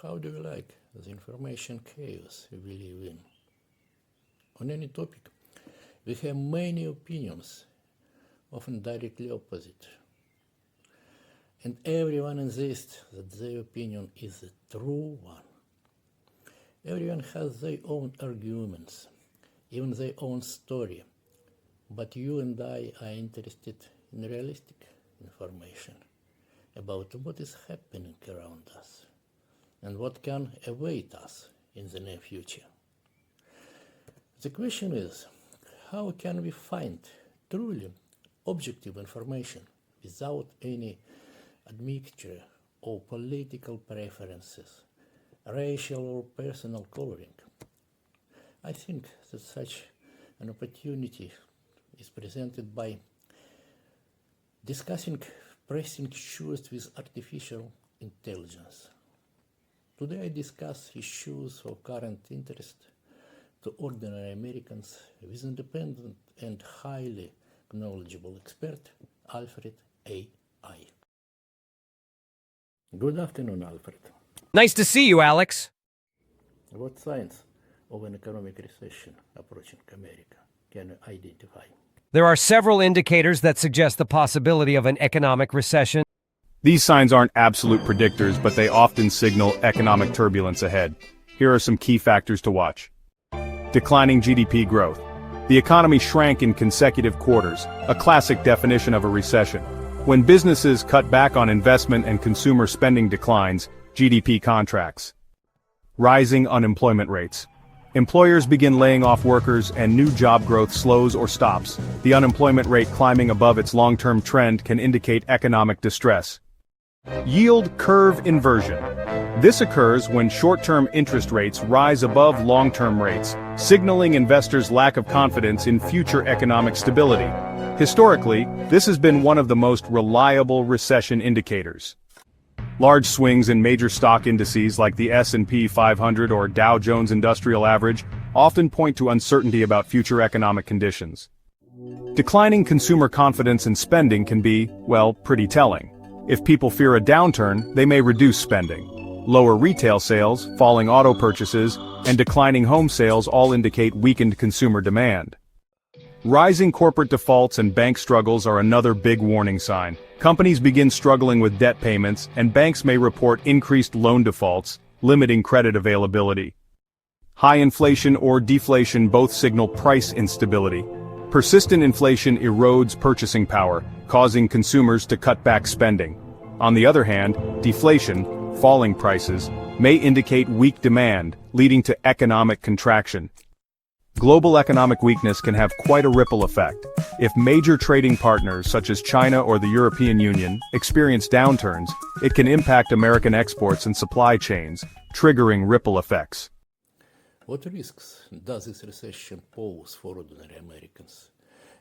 how do you like the information chaos we live in? On any topic, we have many opinions, often directly opposite. And everyone insists that their opinion is the true one. Everyone has their own arguments, even their own story. But you and I are interested in realistic information about what is happening around us and what can await us in the near future. The question is, how can we find truly objective information without any admixture of political preferences, racial or personal coloring? I think that such an opportunity is presented by discussing pressing issues with artificial intelligence. Today I discuss issues of current interest to ordinary Americans with independent and highly knowledgeable expert Alfred A.I. Good afternoon, Alfred. Nice to see you, Alex. What signs of an economic recession approaching America can you identify? There are several indicators that suggest the possibility of an economic recession. These signs aren't absolute predictors, but they often signal economic turbulence ahead. Here are some key factors to watch. Declining GDP growth. The economy shrank in consecutive quarters, a classic definition of a recession. When businesses cut back on investment and consumer spending declines, GDP contracts. Rising unemployment rates. Employers begin laying off workers and new job growth slows or stops. The unemployment rate climbing above its long-term trend can indicate economic distress. Yield curve inversion. This occurs when short-term interest rates rise above long-term rates, signaling investors' lack of confidence in future economic stability. Historically, this has been one of the most reliable recession indicators. Large swings in major stock indices like the S&P 500 or Dow Jones Industrial Average often point to uncertainty about future economic conditions. Declining consumer confidence and spending can be, well, pretty telling. If people fear a downturn, they may reduce spending. Lower retail sales, falling auto purchases, and declining home sales all indicate weakened consumer demand. Rising corporate defaults and bank struggles are another big warning sign. Companies begin struggling with debt payments, and banks may report increased loan defaults, limiting credit availability. High inflation or deflation both signal price instability. Persistent inflation erodes purchasing power, causing consumers to cut back spending. On the other hand, deflation, falling prices, may indicate weak demand, leading to economic contraction. Global economic weakness can have quite a ripple effect. If major trading partners such as China or the European Union experience downturns, it can impact American exports and supply chains, triggering ripple effects. What risks does this recession pose for ordinary Americans?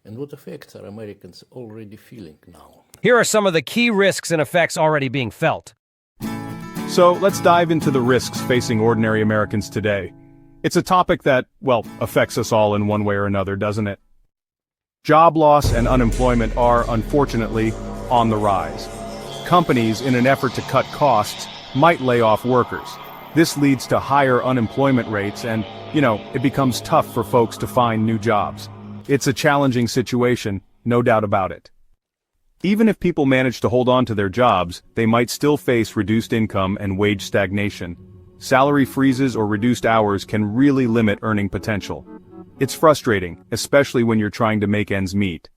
And what effects are Americans already feeling now? Here are some of the key risks and effects already being felt. So let's dive into the risks facing ordinary Americans today. It's a topic that, well, affects us all in one way or another, doesn't it? Job loss and unemployment are, unfortunately, on the rise. Companies, in an effort to cut costs, might lay off workers. This leads to higher unemployment rates and, it becomes tough for folks to find new jobs. It's a challenging situation, no doubt about it. Even if people manage to hold on to their jobs, they might still face reduced income and wage stagnation. Salary freezes or reduced hours can really limit earning potential. It's frustrating, especially when you're trying to make ends meet.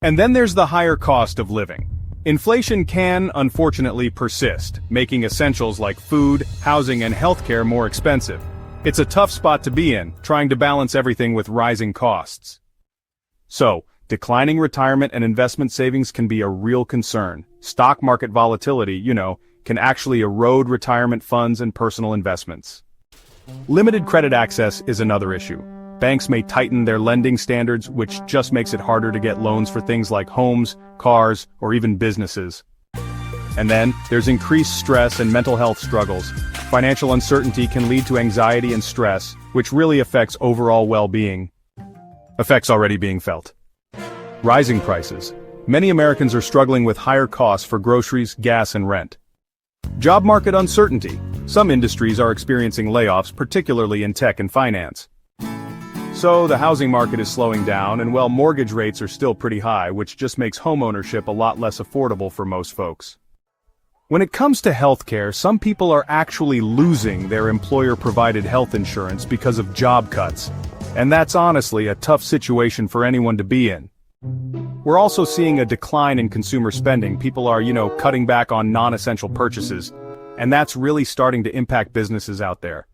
And then there's the higher cost of living. Inflation can, unfortunately, persist, making essentials like food, housing, and healthcare more expensive. It's a tough spot to be in, trying to balance everything with rising costs. So, declining retirement and investment savings can be a real concern. Stock market volatility, can actually erode retirement funds and personal investments. Limited credit access is another issue. Banks may tighten their lending standards, which just makes it harder to get loans for things like homes, cars, or even businesses. And then, there's increased stress and mental health struggles. Financial uncertainty can lead to anxiety and stress, which really affects overall well-being. Effects already being felt. Rising prices. Many Americans are struggling with higher costs for groceries, gas, and rent. Job market uncertainty. some industries are experiencing layoffs, particularly in tech and finance. So the housing market is slowing down, and while mortgage rates are still pretty high, which just makes homeownership a lot less affordable for most folks. When it comes to healthcare, some people are actually losing their employer-provided health insurance because of job cuts. And that's honestly a tough situation for anyone to be in. We're also seeing a decline in consumer spending. People are, cutting back on non-essential purchases. And that's really starting to impact businesses out there.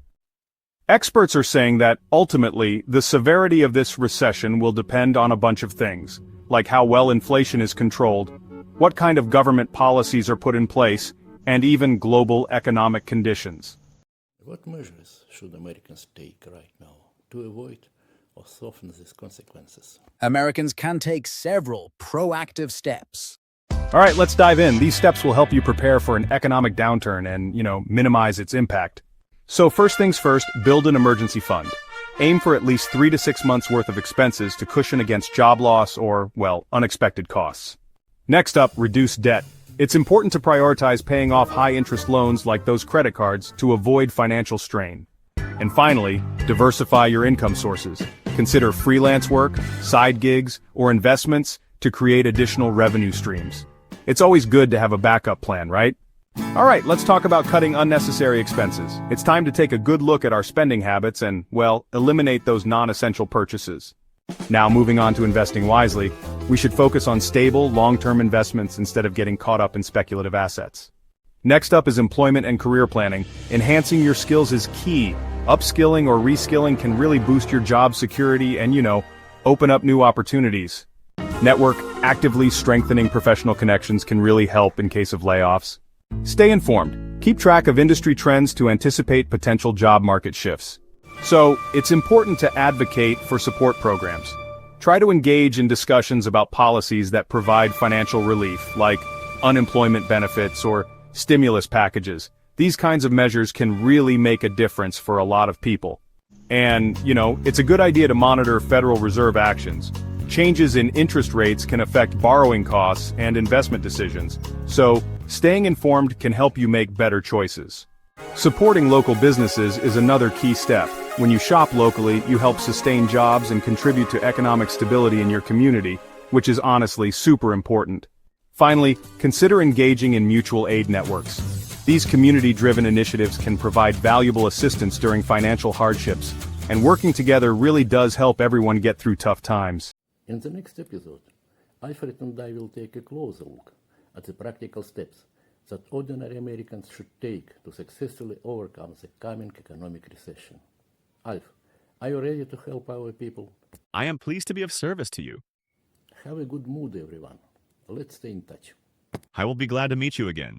Experts are saying that, ultimately, the severity of this recession will depend on a bunch of things, like how well inflation is controlled, what kind of government policies are put in place, and even global economic conditions. What measures should Americans take right now to avoid or soften these consequences? Americans can take several proactive steps. All right, let's dive in. These steps will help you prepare for an economic downturn and, minimize its impact. So first things first, build an emergency fund. Aim for at least 3 to 6 months worth of expenses to cushion against job loss or, unexpected costs. Next up, reduce debt. It's important to prioritize paying off high-interest loans like those credit cards to avoid financial strain. And finally, diversify your income sources. Consider freelance work, side gigs, or investments to create additional revenue streams. It's always good to have a backup plan, right? All right, let's talk about cutting unnecessary expenses. It's time to take a good look at our spending habits and, eliminate those non-essential purchases. Now, moving on to investing wisely, we should focus on stable, long-term investments instead of getting caught up in speculative assets. Next up is employment and career planning. Enhancing your skills is key. Upskilling or reskilling can really boost your job security and, open up new opportunities. Network, actively strengthening professional connections can really help in case of layoffs. Stay informed. Keep track of industry trends to anticipate potential job market shifts. So, it's important to advocate for support programs. Try to engage in discussions about policies that provide financial relief, like unemployment benefits or stimulus packages. These kinds of measures can really make a difference for a lot of people. And, it's a good idea to monitor Federal Reserve actions. Changes in interest rates can affect borrowing costs and investment decisions. So, staying informed can help you make better choices. Supporting local businesses is another key step. When you shop locally, you help sustain jobs and contribute to economic stability in your community, which is honestly super important. Finally, consider engaging in mutual aid networks. These community-driven initiatives can provide valuable assistance during financial hardships, and working together really does help everyone get through tough times. In the next episode, Alfred and I will take a closer look at the practical steps that ordinary Americans should take to successfully overcome the coming economic recession. Alf, are you ready to help our people? I am pleased to be of service to you. Have a good mood, everyone. Let's stay in touch. I will be glad to meet you again.